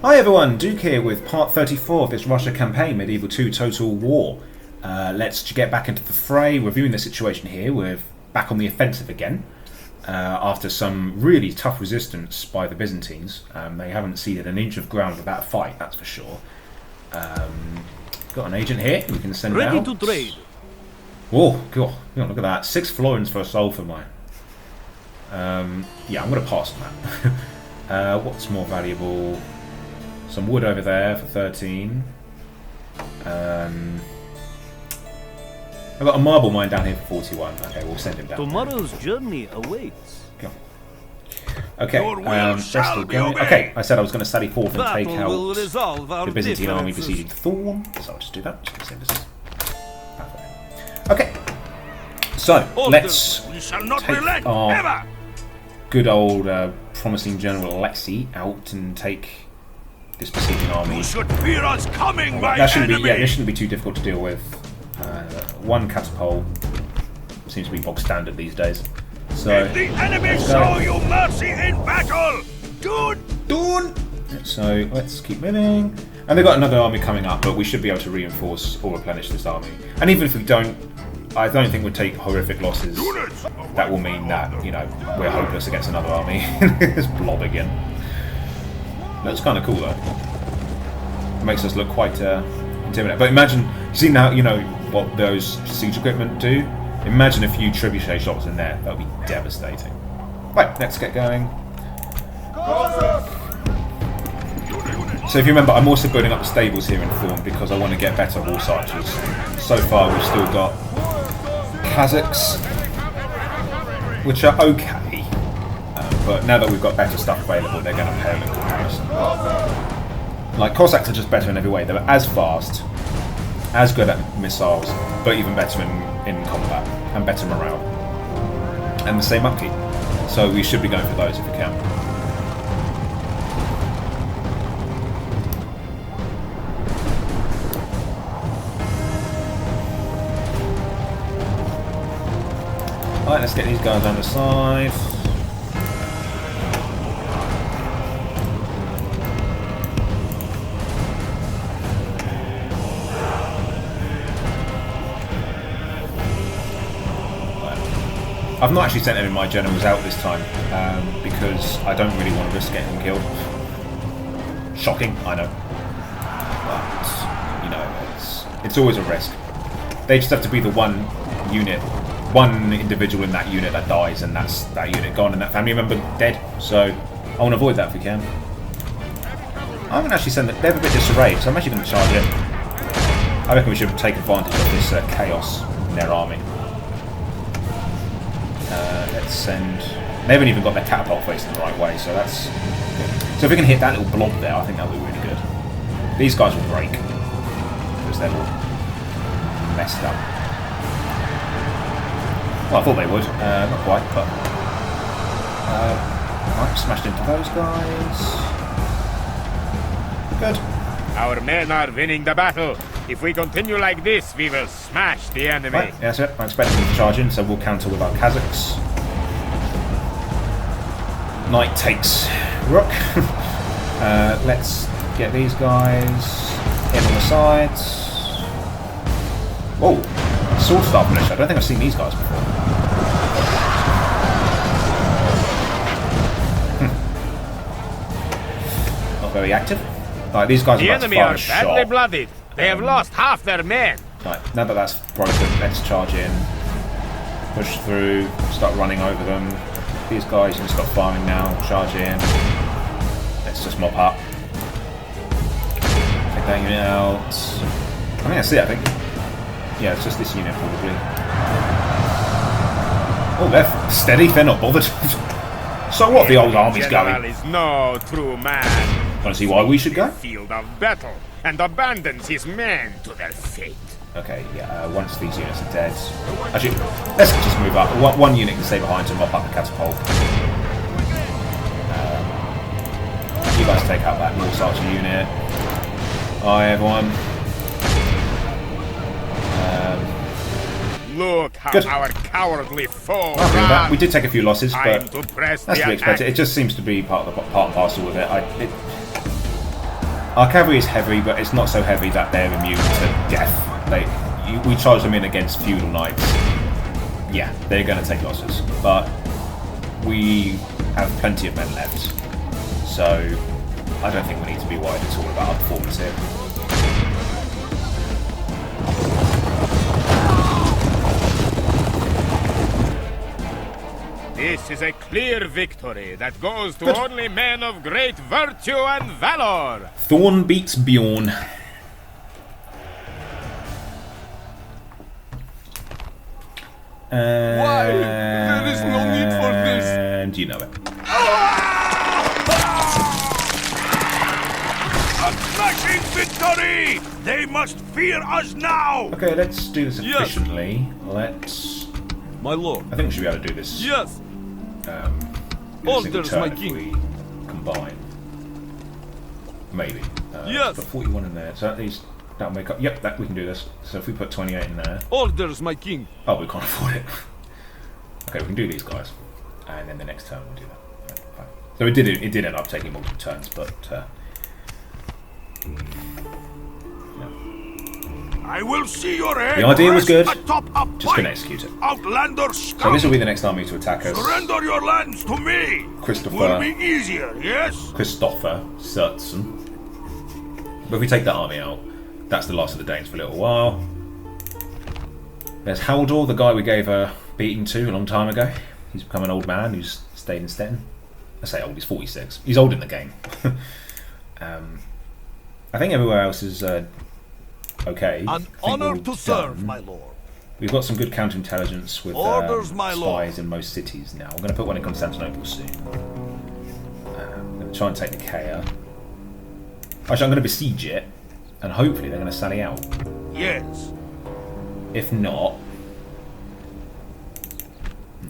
Hi everyone, Duke here with part 34 of this Russia campaign, Medieval 2 Total War. Let's get back into the fray, reviewing the situation here. We're back on the offensive again, after some really tough resistance by the Byzantines. They haven't ceded an inch of ground without a fight, that's for sure. Got an agent here, we can send Ready out. to trade. Whoa, God, look at that, 6 florins for a soul for mine. Yeah, I'm going to pass on that. What's more valuable? Some wood over there for 13. I've got a marble mine down here for 41. Okay, we'll send him down. Tomorrow's journey awaits. Go. Okay, they're still going. Okay, I said I was going to sally forth and take out the Byzantine army besieging Thorn, so I'll just do that. Just save this. Okay, so let's take our good old promising general Aleksei out and take this besieging army. You should fear us coming, my That shouldn't enemy. be, this shouldn't be too difficult to deal with. One catapult seems to be bog standard these days. So Let the enemy show you mercy in battle. Dawn. So let's keep moving. And they've got another army coming up, but we should be able to reinforce or replenish this army. And even if we don't, I don't think we'll take horrific losses. That will mean that, you know, we're hopeless against another army. This blob again. That's kind of cool though. It makes us look quite intimidating. But imagine, you see now, you know what those siege equipment do? Imagine a few trebuchet shots in there. That would be devastating. Right, let's get going. So if you remember, I'm also building up the stables here in Thorn because I want to get better horse archers. So far we've still got Kazakhs, which are okay. But now that we've got better stuff available, they're going to pale in comparison. Like, Cossacks are just better in every way. They're as fast, as good at missiles, but even better in combat, and better morale. And the same upkeep. So we should be going for those if we can. Alright, let's get these guys down the side. I've not actually sent any of my generals out this time because I don't really want to risk getting them killed. Shocking, I know. But, you know, it's always a risk. They just have to be the one unit, one individual in that unit that dies, and that's that unit gone and that family member dead. So I want to avoid that if we can. I'm going to actually send them. They're a bit disarrayed, so I'm actually going to charge in. I reckon we should take advantage of this chaos in their army. Let's send. They haven't even got their catapult facing the right way, so that's good. So if we can hit that little blob there, I think that'll be really good. These guys will break because they're all messed up. Well, I thought they would. Not quite, but right, smashed into those guys. Good. Our men are winning the battle. If we continue like this, we will smash the enemy. Right, yeah, that's it. I'm expecting them to charge in, so we'll counter with our Kazakhs. Knight takes rook. Let's get these guys in on the sides. Whoa, sword staff militia. I don't think I've seen these guys before. Not very active. Right, these guys are The about to enemy fire are a shot. badly blooded. They have lost half their men. Right, now that that's broken, let's charge in. Push through, start running over them. These guys can stop firing now, charge in. Let's just mop up. Take that unit out. I think that's it, I think. Yeah, it's just this unit probably. Oh, they're steady, they're not bothered. So what, the old army's General going? is no true man. Want to see why we should go? Field of battle and abandons his men to their fate. Okay, yeah, once these units are dead. Actually, let's just move up. One unit can stay behind to mop up the catapult. You guys take out that Norse Archer unit. Hi, everyone. Look how Good. our cowardly foe I'll do that. runs. We did take a few losses, Time but to press that's to the be expected. attack. It just seems to be part and parcel with it. Our cavalry is heavy, but it's not so heavy that they're immune to death. We charge them in against feudal knights. Yeah, they're going to take losses, but we have plenty of men left, so I don't think we need to be worried at all about our performance here. This is a clear victory that goes to only men of great virtue and valor. Thorn beats Bjorn. Why? There is no need for this. And you know it. A smashing victory! They must fear us now! Okay, let's do this efficiently. Let's... My lord. I think we should be able to do this. Yes. Orders, my king. We combine. Maybe. Yes. Put 41 in there, so at least that'll make up. Yep, that we can do this. So if we put 28 in there. Orders, my king. Oh, we can't afford it. Okay, we can do these guys, and then the next turn we'll do that. Yeah, fine. So it did end up taking multiple turns, but I will see your head. the idea was good. Atop a Just gonna fight. execute it. Outlander scout. So this will be the next army to attack us. Surrender your lands to me. Christopher. Will be easier, yes? Christopher Surtson. But if we take that army out, that's the last of the Danes for a little while. There's Haldor, the guy we gave a beating to a long time ago. He's become an old man who's stayed in Stettin. I say old, he's 46. He's old in the game. I think everywhere else is okay. An honor to serve, my lord. We've got some good counterintelligence with Orders, my lord. spies in most cities now. I'm going to put one in Constantinople soon. I'm going to try and take Nicaea. Actually, I'm going to besiege it, and hopefully they're going to sally out. Yes. If not,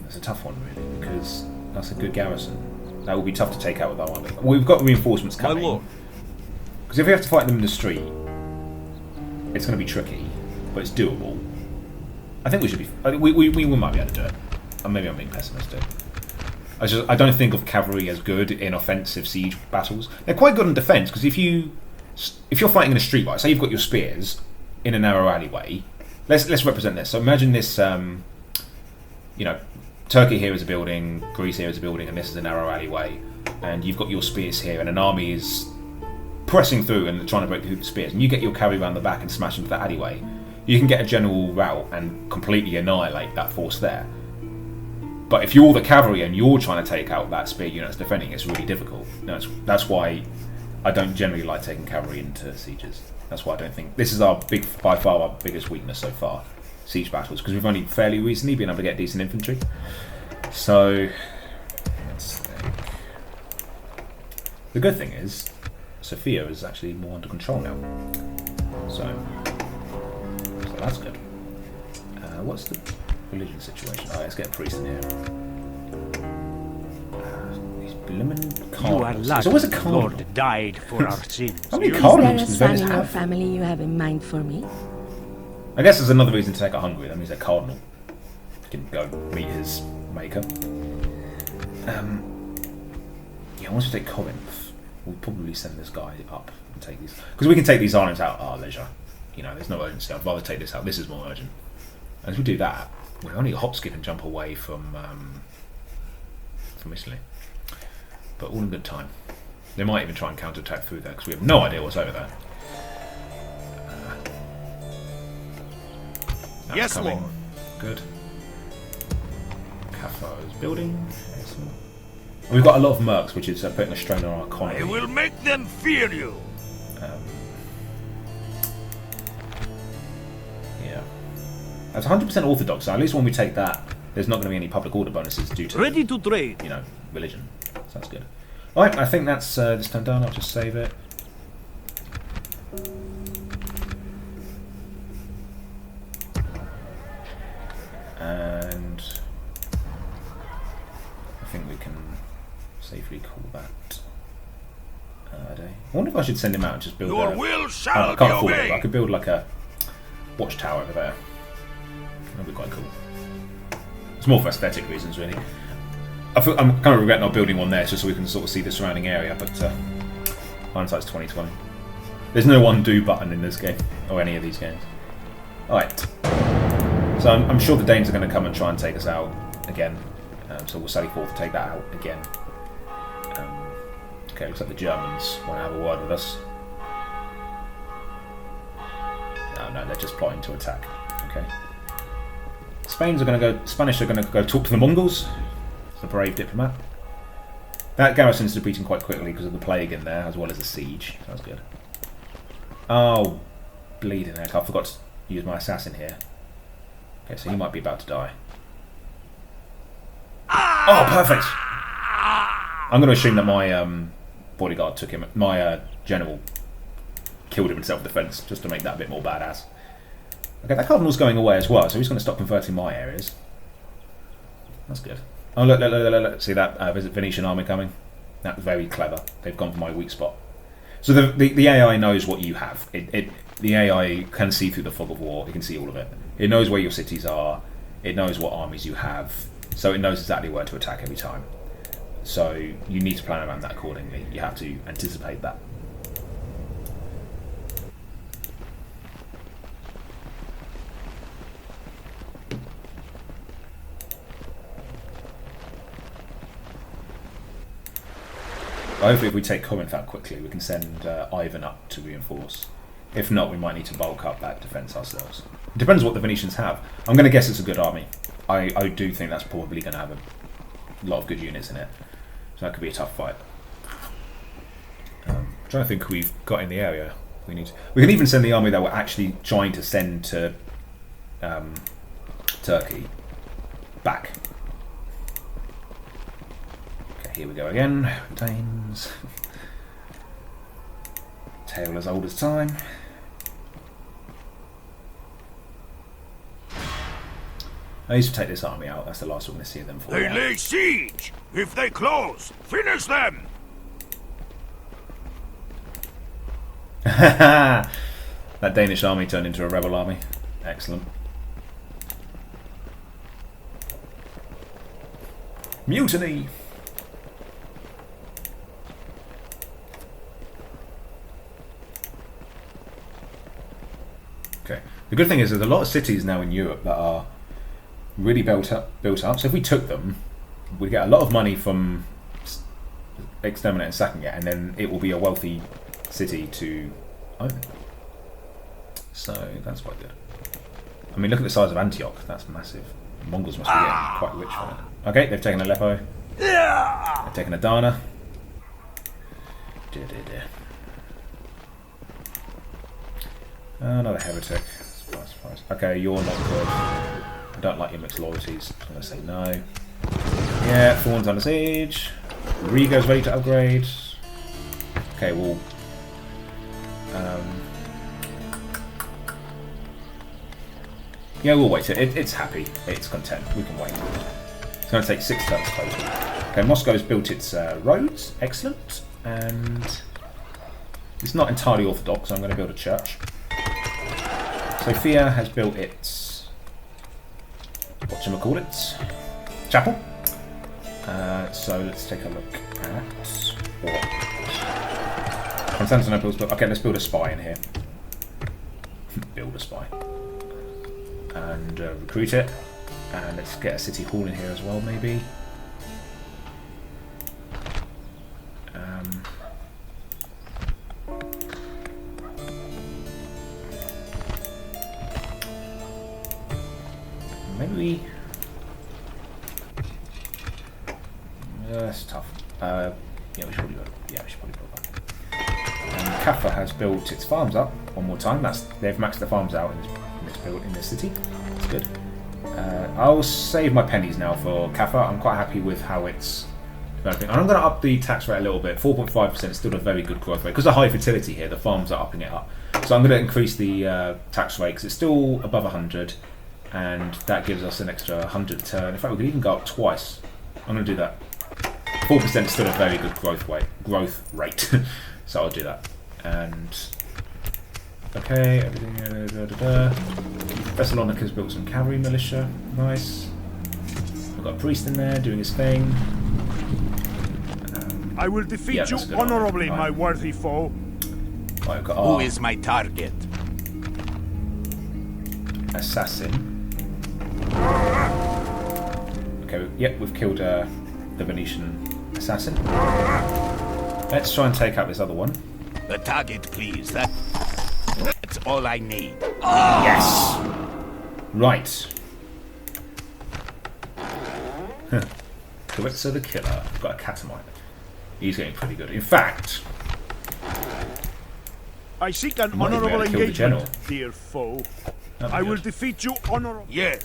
that's a tough one really, because that's a good garrison. That will be tough to take out with our army. We've got reinforcements My coming. lord. Because if we have to fight them in the street, it's going to be tricky, but it's doable. I think we should be. We might be able to do it. Or maybe I'm being pessimistic. I don't think of cavalry as good in offensive siege battles. They're quite good in defence because if you're fighting in a street fight, say you've got your spears in a narrow alleyway. Let's represent this. So imagine this. Turkey here is a building, Greece here is a building, and this is a narrow alleyway, and you've got your spears here, and an army is pressing through and trying to break through the spears, and you get your cavalry around the back and smash into that alleyway. You can get a general rout and completely annihilate that force there. But if you're the cavalry and you're trying to take out that spear unit that's defending, it's really difficult. That's why I don't generally like taking cavalry into sieges. That's why I don't think this is by far our biggest weakness so far, siege battles, because we've only fairly recently been able to get decent infantry. So let's think. The good thing is, Sophia is actually more under control now. So that's good. What's the religion situation? Oh, let's get a priest in here. These blooming cardinals. There's always a cardinal. Lord died for our sins. How many Is there cardinals a does son Venice in your have? family you have in mind for me? I guess there's another reason to take a Hungary. That means they're cardinal. You can go meet his maker. Once we take Corinth, we'll probably send this guy up and take these, because we can take these islands out at our leisure. There's no urgency. I'd rather take this out. This is more urgent. As we do that, we're only a hop, skip, and jump away from Italy. But all in good time. They might even try and counterattack through there because we have no idea what's over there. Yes, coming. Lord. Good. Cafo's building. Excellent. And we've got a lot of mercs, which is putting a strain on our economy. I will make them fear you. Yeah. That's 100% orthodox, so at least when we take that, there's not going to be any public order bonuses due to Ready to trade. religion. So that's good. Alright, I think that's this turn done. I'll just save it. And I think we can safely call that a day. I wonder if I should send him out and just build Your a... will I shall be can't afford it, but I obeyed. could build like a watchtower over there. That'd be quite cool. It's more for aesthetic reasons, really. I'm kind of regretting not building one there, just so we can sort of see the surrounding area, but hindsight's 20/20. There's no undo button in this game, or any of these games. Alright. So I'm sure the Danes are going to come and try and take us out again. So we'll sally forth to take that out again. Okay, looks like the Germans want to have a word with us. No, they're just plotting to attack. Okay. Spanish are going to go talk to the Mongols. It's a brave diplomat. That garrison's depleting quite quickly because of the plague in there, as well as the siege. Sounds good. Oh, bleeding heck! I forgot to use my assassin here. Okay, so he might be about to die. Oh, perfect! I'm going to assume that my bodyguard took him. My general killed him in self-defense, just to make that a bit more badass. Okay, that cardinal's going away as well, so he's going to stop converting my areas. That's good. Oh, look. See that Venetian army coming? That's very clever. They've gone for my weak spot. So the AI knows what you have. The AI can see through the fog of war. It can see all of it. It knows where your cities are. It knows what armies you have. So it knows exactly where to attack every time. So you need to plan around that accordingly. You have to anticipate that. Hopefully if we take Corinth out quickly, we can send Ivan up to reinforce. If not, we might need to bulk up that defence ourselves. It depends what the Venetians have. I'm going to guess it's a good army. I do think that's probably going to have a lot of good units in it. So that could be a tough fight. I'm trying to think who we've got in the area. We can even send the army that we're actually trying to send to Turkey back. Here we go again. Danes. Tale as old as time. I used to take this army out. That's the last we're going to see of them for. They lay siege! If they close, finish them! That Danish army turned into a rebel army. Excellent. Mutiny! Okay. The good thing is there's a lot of cities now in Europe that are really built up. So if we took them, we'd get a lot of money from exterminating and sacking it, and then it will be a wealthy city to own. So that's quite good. I mean, look at the size of Antioch. That's massive. The Mongols must be getting quite rich from it. Okay, they've taken Aleppo. They've taken Adana. Dear. Another heretic. Surprise. Okay, you're not good. I don't like your mixed loyalties. I'm going to say no. Yeah, Thorn's under siege. Riga's ready to upgrade. Okay, well... yeah, we'll wait. It's happy. It's content. We can wait. It's going to take 6 turns total. Okay, Moscow's built its roads. Excellent. And... it's not entirely orthodox, so I'm going to build a church. Sofia has built its... whatchamacallit? Chapel. So let's take a look at what Constantinople's built. Okay, let's build a spy in here. Build a spy. And recruit it. And let's get a city hall in here as well, maybe. Maybe... that's tough. Yeah, we should probably go. Yeah, we should probably go back. And Kaffa has built its farms up one more time. They've maxed the farms out in this city. That's good. I'll save my pennies now for Kaffa. I'm quite happy with how it's developing. And I'm going to up the tax rate a little bit. 4.5% is still a very good growth rate. Because of high fertility here, the farms are upping it up. So I'm going to increase the tax rate because it's still above 100. And that gives us an extra 100 a turn. In fact, we could even go up twice. I'm going to do that. 4% is still a very good growth rate. So I'll do that. And okay, everything. Thessalonica's built some cavalry militia. Nice. We've got a priest in there doing his thing. I will defeat you good. honorably, my worthy foe. Right, we've got Who our is my target? assassin. Okay, yep, we've killed the Venetian assassin. Let's try and take out this other one. The target, please. That's all I need. Yes! Right. Corinth the killer. We've got a catamite. He's getting pretty good. In fact, I seek an might even be able honorable to kill the general. engagement, dear foe. That'd be I will good. defeat you honorably. Yes.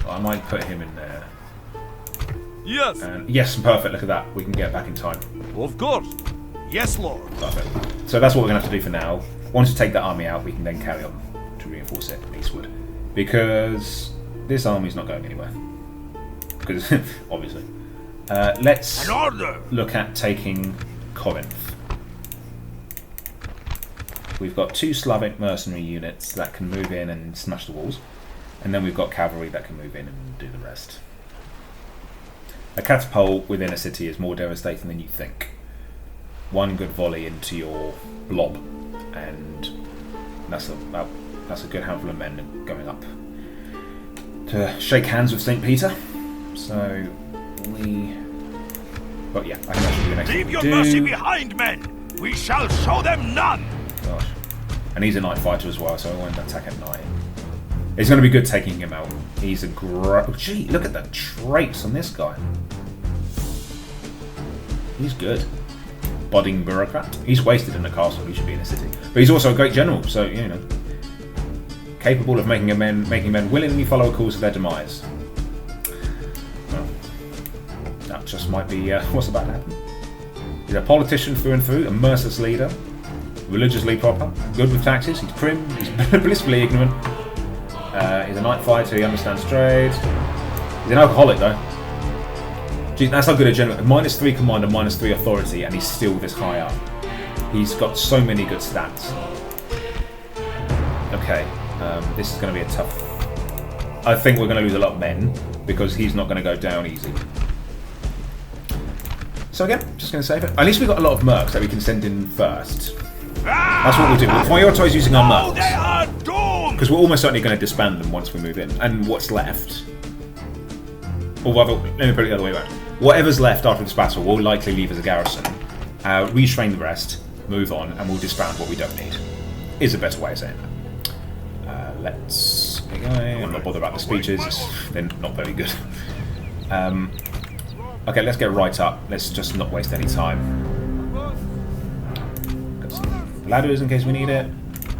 I might put him in there. Yes, And yes, perfect. Look at that. We can get back in time. of course. Yes, Lord. Perfect. So that's what we're going to have to do for now. Once we take that army out, we can then carry on to reinforce it eastward. Because this army's not going anywhere. Because, obviously. Let's An order. look at taking Corinth. We've got 2 Slavic mercenary units that can move in and smash the walls. And then we've got cavalry that can move in and do the rest. A catapult within a city is more devastating than you think. One good volley into your blob, and that's a good handful of men going up to shake hands with St. Peter. So but yeah, I can actually do the next Leave thing your we do. mercy behind, men. We shall show them none. Gosh. And he's a night fighter as well, so I won't attack at night. It's going to be good taking him out. He's a gee, look at the traits on this guy. He's good. Budding bureaucrat. He's wasted in the castle. He should be in a city. But he's also a great general, so you know, capable of making men willingly follow a course of their demise. Well, that just might be what's about to happen. He's a politician through and through, a merciless leader, religiously proper, good with taxes. He's prim. He's blissfully ignorant. He's a night fighter. He understands trade. He's an alcoholic though. Gee, that's how good a general. -3 command and -3 authority, and he's still this high up. He's got so many good stats. Okay, this is going to be a tough. I think we're going to lose a lot of men because he's not going to go down easy. So again, just going to save it. At least we've got a lot of mercs that we can send in first. That's what we'll do. We'll prioritise using our Oh, they mercs are doomed. because we're almost certainly going to disband them once we move in. And what's left, or rather, let me put it the other way around. Whatever's left after this battle, we'll likely leave as a garrison, retrain the rest, move on, and we'll disband what we don't need. Is a better way of saying that. Let's get going. I'm not bothered about the speeches. They're not very good. Okay, let's get right up. Let's just not waste any time. Got some ladders in case we need it.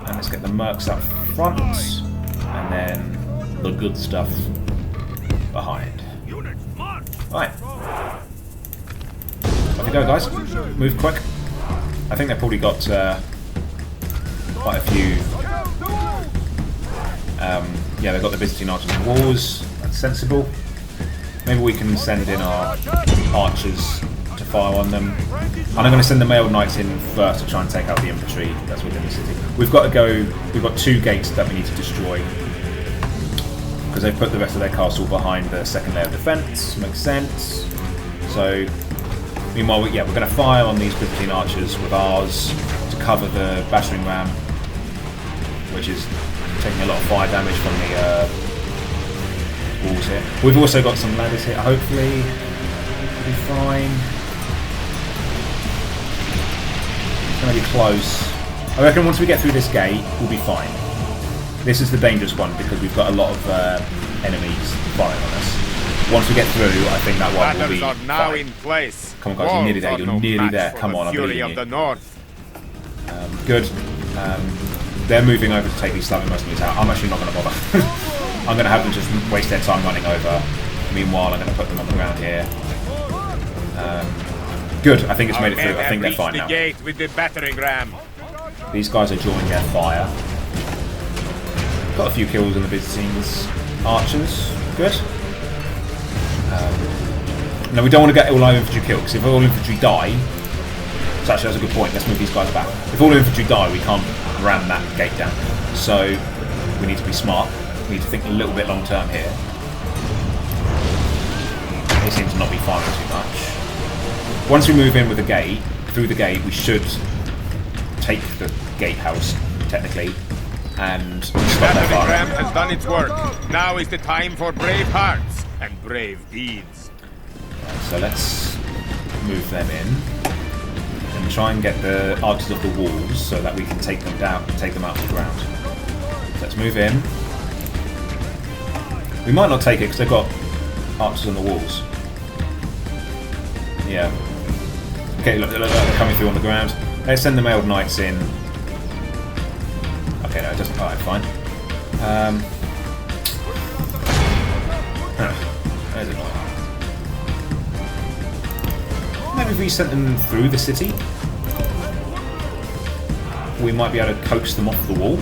And let's get the mercs up front. And then the good stuff behind. Units march. Right. Off we go, guys. Move quick. I think they've probably got quite a few. Yeah, they've got the Byzantine archers and walls. That's sensible. Maybe we can send in our archers to fire on them. And I'm going to send the mailed knights in first to try and take out the infantry that's within the city. We've got to go. We've got 2 gates that we need to destroy because they've put the rest of their castle behind the second layer of defence. Makes sense. So, meanwhile, we're going to fire on these Byzantine archers with ours to cover the battering ram, which is taking a lot of fire damage from the walls here. We've also got some ladders here. Hopefully, we'll be fine. It's going to be close. I reckon once we get through this gate, we'll be fine. This is the dangerous one because we've got a lot of enemies firing on us. Once we get through, I think that one will be Battles are now fine. in place. Come on, guys, you're nearly there. Walls You're are no nearly match there. for Come the on, I'm fury believing of you. the north. Good. They're moving over to take these Slavic mercenaries out. I'm actually not going to bother. I'm going to have them just waste their time running over. Meanwhile, I'm going to put them on the ground here. Good. I think it's made it through. I think they're fine the now. gate with the battering ram. These guys are drawing their fire. Got a few kills in the Byzantines archers. Good. No, we don't want to get all our infantry killed because if all infantry die, so actually that's a good point. Let's move these guys back. If all infantry die, we can't ram that gate down. So we need to be smart. We need to think a little bit long term here. They seem to not be firing too much. Once we move in with the gate, through the gate, we should take the gatehouse, technically, and stop That their fire. camp has done its work. Now is the time for brave hearts and brave deeds. So let's move them in and try and get the archers of the walls so that we can take them down and take them out of the ground. So let's move in. We might not take it because they've got archers on the walls. Yeah. Okay, look, they're coming through on the ground. Let's send the mailed knights in. Okay, no, it doesn't. Alright, fine. There's a knight. Maybe if we sent them through the city, we might be able to coax them off the wall.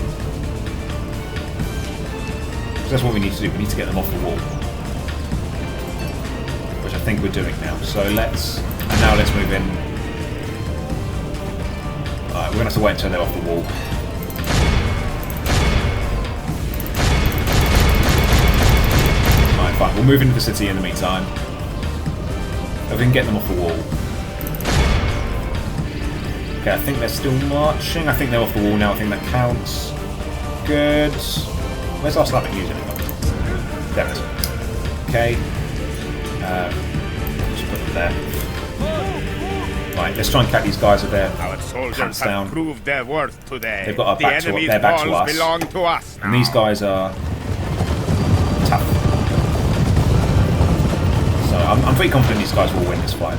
Because that's what we need to do. We need to get them off the wall, which I think we're doing now. So let's move in. Alright, we're gonna have to wait until they're off the wall. Alright, fine. We'll move into the city in the meantime. If we can get them off the wall. Okay, I think they're still marching. I think they're off the wall now. I think that counts. Good. Where's our Slavic news anyway? There it is. Okay. Just put them there. Right, let's try and catch these guys with their Our soldiers pants have down. proved their worth today. They've got our the back to enemy's their back to walls us. belong to us now. And these guys are tough. So I'm pretty confident these guys will win this fight.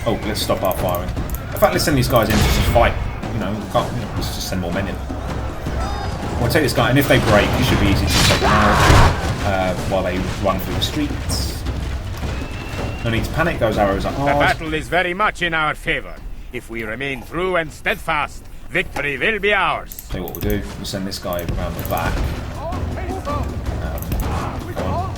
Oh, let's stop our firing. In fact, let's send these guys in to just fight. Let's just send more men in. We'll take this guy, and if they break, it should be easy to take them out while they run through the streets. No need to panic, those arrows are The hard. battle is very much in our favor. If we remain true and steadfast, victory will be ours. Tell you what we'll do, we'll send this guy around the back. Come on.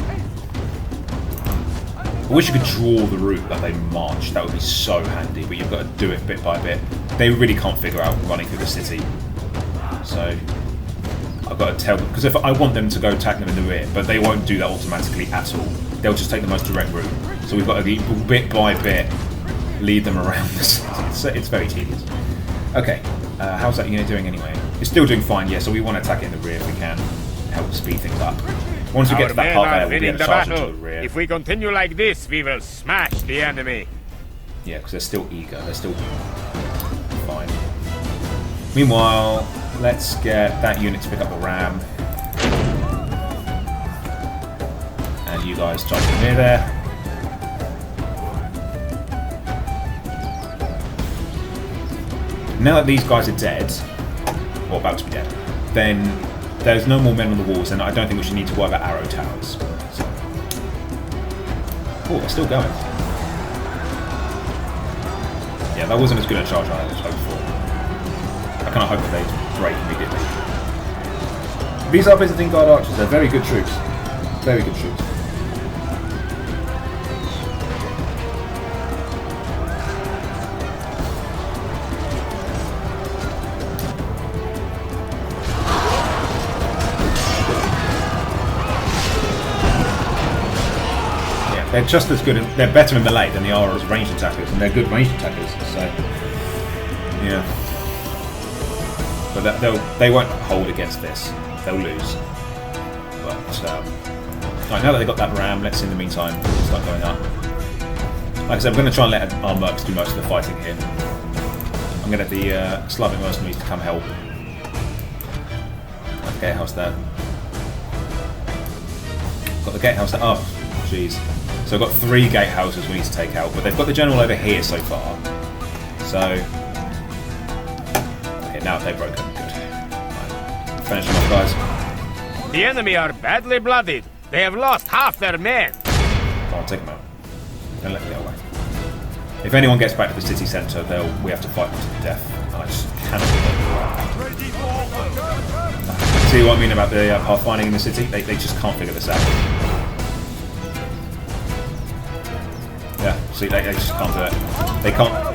I wish you could draw the route that they march, that would be so handy, but you've got to do it bit by bit. They really can't figure out running through the city. So I've got to tell them, because if I want them to go attack them in the rear, but they won't do that automatically at all. They'll just take the most direct route. So we've got to bit by bit lead them around the city. It's very tedious. Okay, how's that unit doing anyway? It's still doing fine, yeah, so we want to attack it in the rear if we can. Help speed things up. Once we get to that part there, we'll be able to charge into the rear. If we continue like this, we will smash the enemy. Yeah, because they're still eager. They're still fine. Meanwhile, let's get that unit to pick up the ram. And you guys jump in near there. Now that these guys are dead, or about to be dead, then there's no more men on the walls, and I don't think we should need to worry about arrow towers. So. Oh, they're still going. Yeah, that wasn't as good a charge as I was hoping for. I kind of hope that they break immediately. These are Byzantine Guard archers. They're very good troops. Very good troops. They're just as good, they're better in melee than they are as ranged attackers, and they're good ranged attackers, so, yeah. But they won't hold against this, they'll lose. But, right, now that they've got that ram, let's in the meantime start going up. Like I said, I'm going to try and let our mercs do most of the fighting here. I'm going to get the Slavic mercenaries to come help. Got the gatehouse there. Got the gatehouse there, oh, jeez. So I've got 3 gatehouses we need to take out, but they've got the general over here so far. So, okay, now they've broken. Good. Right. Finish them off, guys. The enemy are badly blooded. They have lost half their men. Come on, take them out. Don't let them get away. If anyone gets back to the city centre, we have to fight them to the death. And I just cannot do. See what I mean about the pathfinding in the city? They just can't figure this out. Yeah, see, they just can't do it.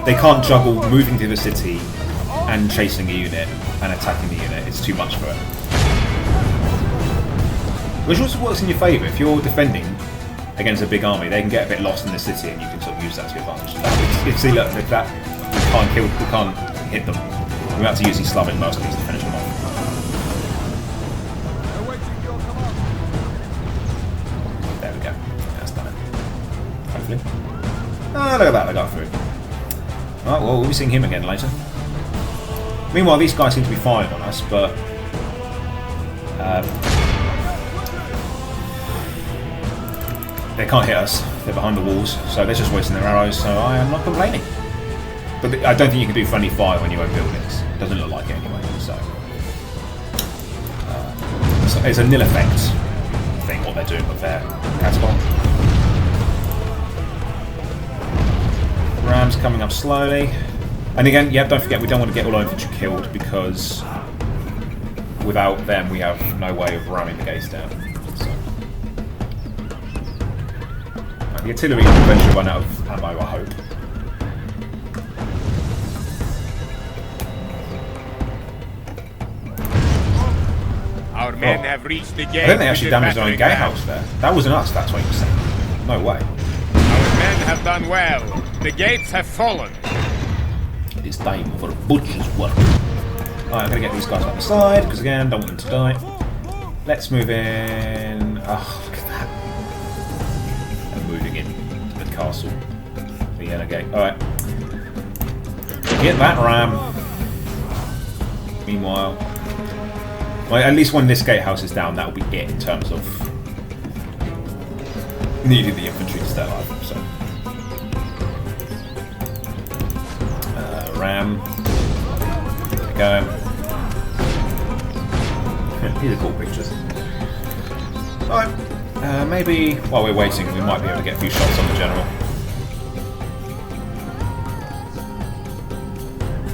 They can't juggle moving through the city and chasing a unit and attacking the unit. It's too much for it. Which also works in your favour. If you're defending against a big army, they can get a bit lost in the city, and you can sort of use that to your advantage. You see, look, if that we can't hit them. We have to use these Slavic mercenaries to finish them off. There we go. That's done it. Hopefully. Oh, look at that, they got through. Alright, well, we'll be seeing him again later. Meanwhile, these guys seem to be firing on us, but they can't hit us. They're behind the walls, so they're just wasting their arrows, so I am not complaining. But I don't think you can do friendly fire when you own buildings. It doesn't look like it anyway, so it's a nil effect thing, what they're doing with their catapult. Rams coming up slowly. And again, yeah, don't forget, we don't want to get all our infantry killed, because without them we have no way of ramming the gates down. So. The artillery will eventually run out of ammo, I hope. Our men have reached the gate. I think they actually damaged their own gatehouse there. That wasn't us, that's what you're saying. No way. Our men have done well. The gates have fallen. It is time for butcher's work. Alright, I'm going to get these guys up the side, because again, don't want them to die. Let's move in... Oh, look at that. I'm moving in to the castle. The inner gate. Alright. Get that ram. Meanwhile... Well, at least when this gatehouse is down, that will be it in terms of needing the infantry to stay alive. So, ram. There we go. These are cool pictures. Alright. Maybe while we're waiting, we might be able to get a few shots on the general.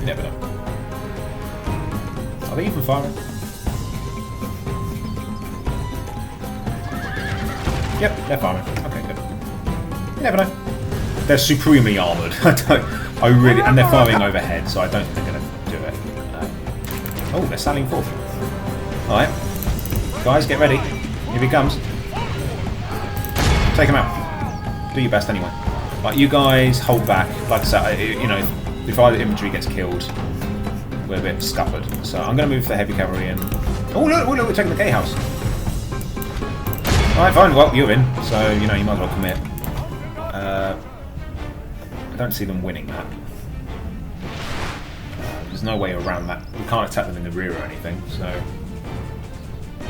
You never know. Are they even firing? Yep, they're firing. Okay, good. You never know. They're supremely armoured. And they're firing overhead, so I don't think they're going to do it. Oh, they're sallying forth. Alright. Guys, get ready. Here he comes. Take him out. Do your best anyway. Right, you guys hold back. Like I said, you know, if either infantry gets killed, we're a bit scuppered. So I'm going to move the heavy cavalry in. Oh, look, we're taking the gatehouse. Alright, fine. Well, you're in, so, you know, you might as well commit. I don't see them winning that. There's no way around that. We can't attack them in the rear or anything, so...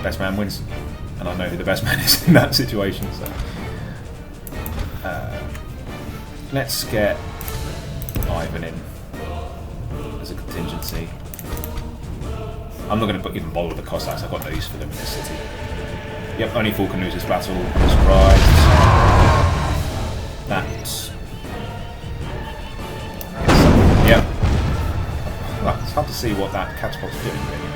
Best man wins. And I know who the best man is in that situation, so... let's get Ivan in as a contingency. I'm not going to even bother with the Cossacks, I've got no use for them in this city. Yep, only fool can lose this battle. Surprise. That's... Yep. Well, it's hard to see what that catapult's doing, really.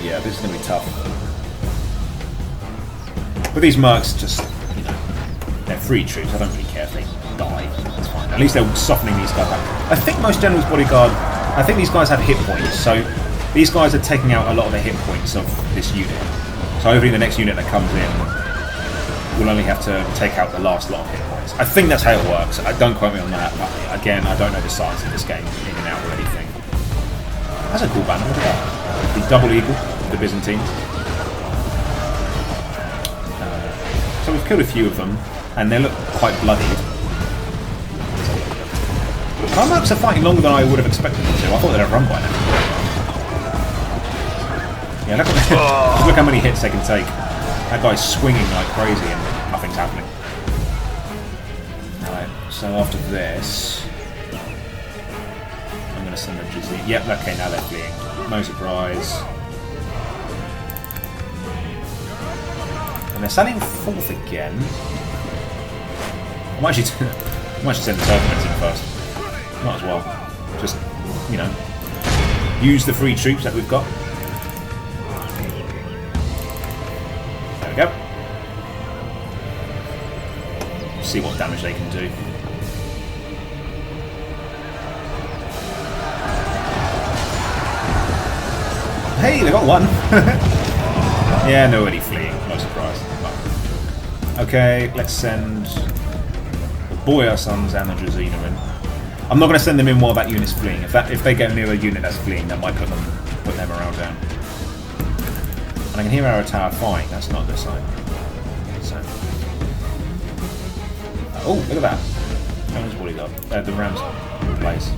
Yeah, this is going to be tough. But these mercs just, you know, they're free troops. I don't really care if they die. That's fine. At least they're softening these guys up. I think most General's Bodyguard... I think these guys have hit points, so... These guys are taking out a lot of the hit points of this unit. So hopefully the next unit that comes in will only have to take out the last lot of hit points. I think that's how it works. Don't quote me on that. Again, I don't know the science of this game, in and out or anything. That's a cool banner, look at that. The double eagle, the Byzantine. So we've killed a few of them, and they look quite bloodied. Our mercs are fighting longer than I would have expected them to. I thought they'd have run by now. Yeah, look how many hits they can take. That guy's swinging like crazy and nothing's happening. Alright, so after this... I'm going to send them to the... Yep, okay, now they're fleeing. No surprise. And they're selling forth again. I might actually send the Turkmens in first. Might as well. Just, you know, use the free troops that we've got. There we go. See what damage they can do. Hey, they got one! Yeah, nobody fleeing, no surprise. Okay, let's send the boy, our sons, and the Drazina in. I'm not going to send them in while that unit's fleeing. If they get near a unit that's fleeing, that might put them around down. And I can hear our tower fighting. That's not a good sign. So. Oh, look at that! Jonas bodyguard. The Rams place.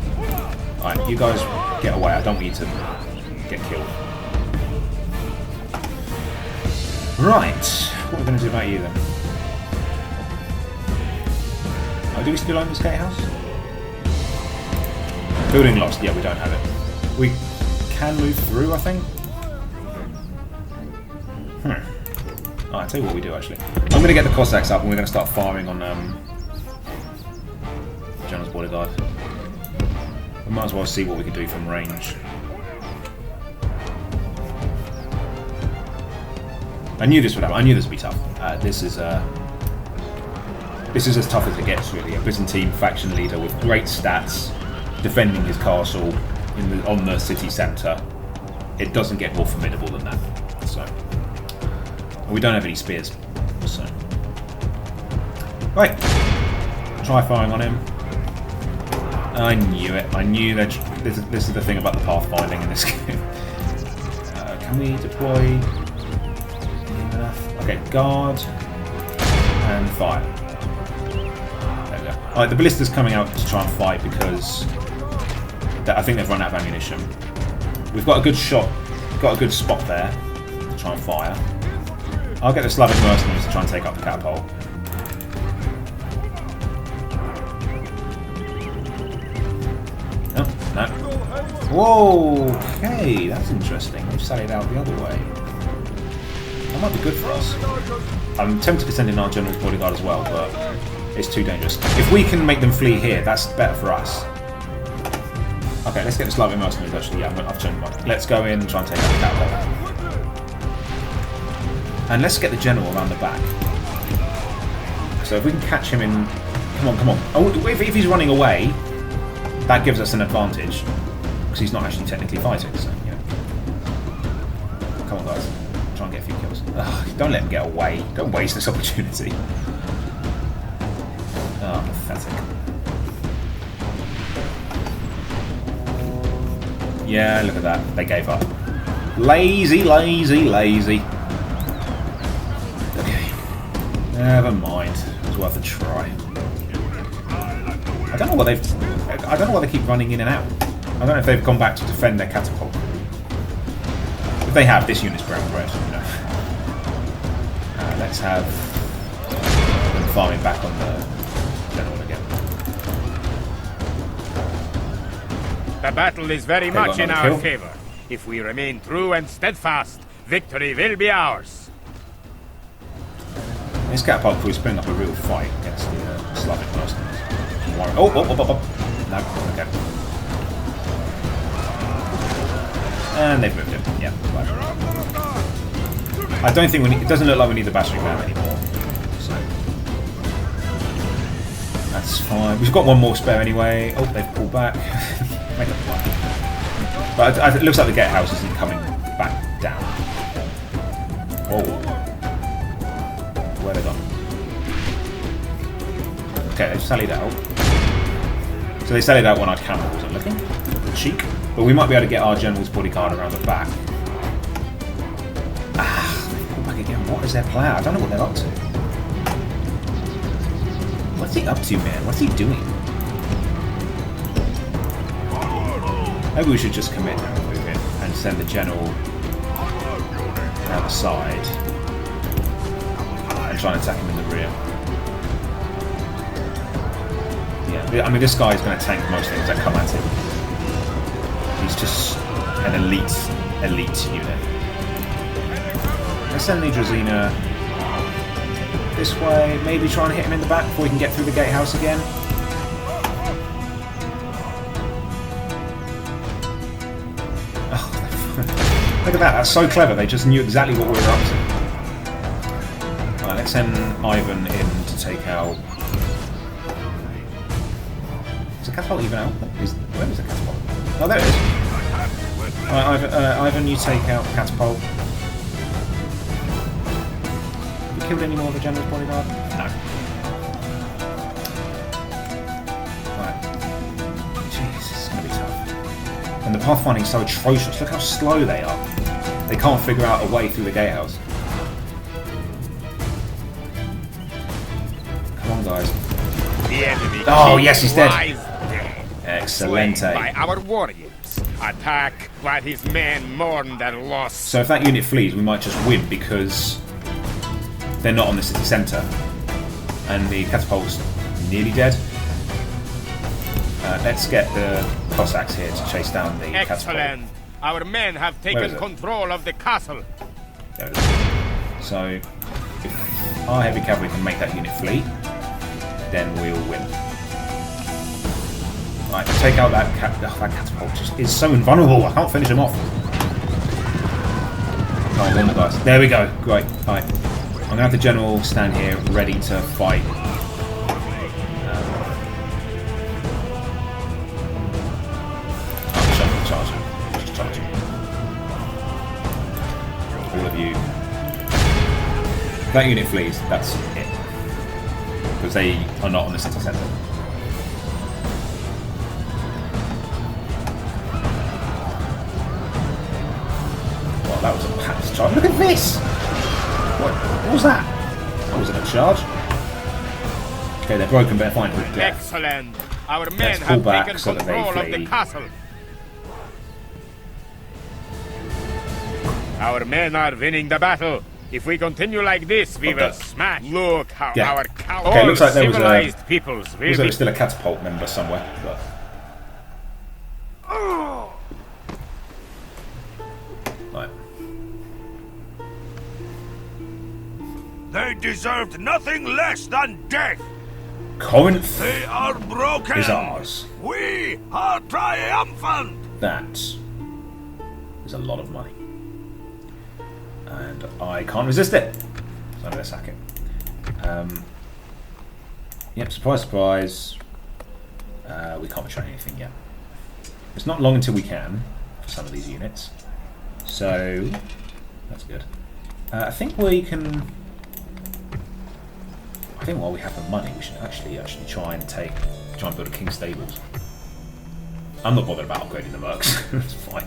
All right, you guys get away. I don't want you to get killed. Right, what are we going to do about you then? Oh, do we still own this gatehouse? Building lost. Yeah, we don't have it. We can move through, I think. Oh, I'll tell you what we do actually. I'm going to get the Cossacks up and we're going to start firing on Jonas bodyguard. We might as well see what we can do from range. I knew this would happen. I knew this would be tough. This is as tough as it gets, really. A Byzantine faction leader with great stats, defending his castle on the city centre. It doesn't get more formidable than that. So, and we don't have any spears. So, right, try firing on him. I knew it. I knew that this is the thing about the pathfinding in this game. Can we deploy? Okay, guard and fire. There we go. Alright, the ballista's coming out to try and fight because I think they've run out of ammunition. We've got a good shot, got a good spot there to try and fire. I'll get the Slavic mercenaries to try and take up the catapult. Oh, no. Whoa, okay, that's interesting. They've sallied out the other way. That might be good for us. I'm tempted to send in our general's bodyguard as well, but it's too dangerous. If we can make them flee here, that's better for us. Okay, let's get the Slavic mercenaries actually. Yeah, I've turned one. Let's go in and try and take out the catapult. And let's get the general around the back. So if we can catch him in... Come on, come on. Oh, if he's running away, that gives us an advantage. Because he's not actually technically fighting, so, you know. Come on, guys. Try and get a few kills. Ugh, don't let him get away. Don't waste this opportunity. Oh, pathetic. Yeah, look at that. They gave up. Lazy, lazy, lazy. Okay. Never mind. It was worth a try. I don't know what they keep running in and out. I don't know if they've gone back to defend their catapult. If they have, this unit's brown bread, you know. Let's have them farming back on the general again. The battle is very much in our favor. If we remain true and steadfast, victory will be ours. This catapult crew is putting up a real fight against the Slavic mercenaries. Oh. No, okay. And they've moved him. Yeah. Right. I don't think it doesn't look like we need the battering ram anymore. So that's fine. We've got one more spare anyway. Oh, they've pulled back. Make up one. But it looks like the gatehouse isn't coming back down. Whoa. Where they gone? Okay, they've sallied out. So they sallied out when our camera wasn't looking. Cheek. But we might be able to get our general's bodyguard around the back. They pull back again. What is their plan? I don't know what they're up to. What's he up to, man? What's he doing? Maybe we should just commit and move in and send the general around the side and try and attack him in the rear. Yeah, I mean, this guy is going to tank most things that come at him. He's just an elite unit. Let's send the Drazina this way. Maybe try and hit him in the back before we can get through the gatehouse again. Oh, look at that. That's so clever. They just knew exactly what we were up to. Alright, let's send Ivan in to take out... Is the catapult even out? Where is the catapult? Oh, there it is. Alright, Ivan, you take out the catapult. Have you killed any more of the general's bodyguard? No. Right. Jeez, this is going to be tough. And the pathfinding is so atrocious. Look how slow they are. They can't figure out a way through the gatehouse. Come on, guys. The enemy Oh, yes, he's dead. lies dead. Excellent. Slain by our warriors. Attack while his men mourn their loss. So if that unit flees, we might just win because they're not on the city centre. And the catapult's nearly dead. Let's get the Cossacks here to chase down the catapult. Excellent. Our men have taken control of the castle. There it is. So if our heavy cavalry can make that unit flee, then we'll win. Right, take out that catapult. Just is so invulnerable. I can't finish him off. Can't win the guys. There we go. Great. Right. I'm gonna have the general stand here, ready to fight. Just charge him. All of you. If that unit flees, that's it. Because they are not on the city centre. That was a pass charge. Look at this! What was that? That wasn't a charge. Okay, they're broken, but they're fine with death. Excellent. Our men Let's pull have back taken so that they control of flee. the castle. Our men are winning the battle. If we continue like this, we will smash. Look how our Okay, looks like there was civilized peoples will looks like be. there's still a catapult member somewhere. But... Right. They deserved nothing less than death. Corinth They are broken. is ours. We are triumphant. That is a lot of money. And I can't resist it. So I'm going to sack it. Yep, surprise, surprise. We can't retrain anything yet. It's not long until we can, for some of these units. So, that's good. I think we can... I think while we have the money, we should actually try and build a King's Stables. I'm not bothered about upgrading the mercs. It's fine.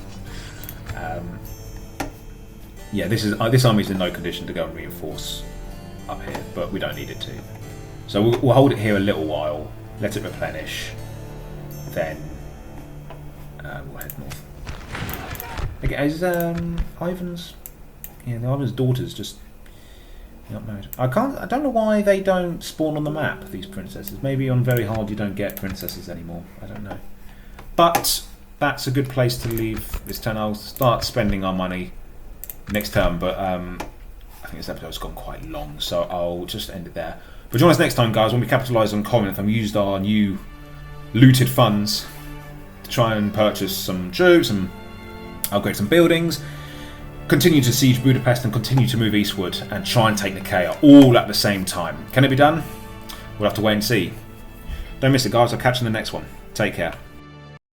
Yeah, this army's in no condition to go and reinforce up here, but we don't need it to. So we'll hold it here a little while, let it replenish, then we'll head north. Okay, is Ivan's? Yeah, Ivan's daughter's just not married. I don't know why they don't spawn on the map. These princesses. Maybe on very hard you don't get princesses anymore. I don't know. But that's a good place to leave this turn. I'll start spending our money next term, but I think this episode's gone quite long, so I'll just end it there. But join us next time, guys, when we capitalise on Corinth and we used our new looted funds to try and purchase some troops and upgrade some buildings, continue to siege Budapest and continue to move eastward and try and take Nicaea all at the same time. Can it be done? We'll have to wait and see. Don't miss it, guys. I'll catch you in the next one. Take care.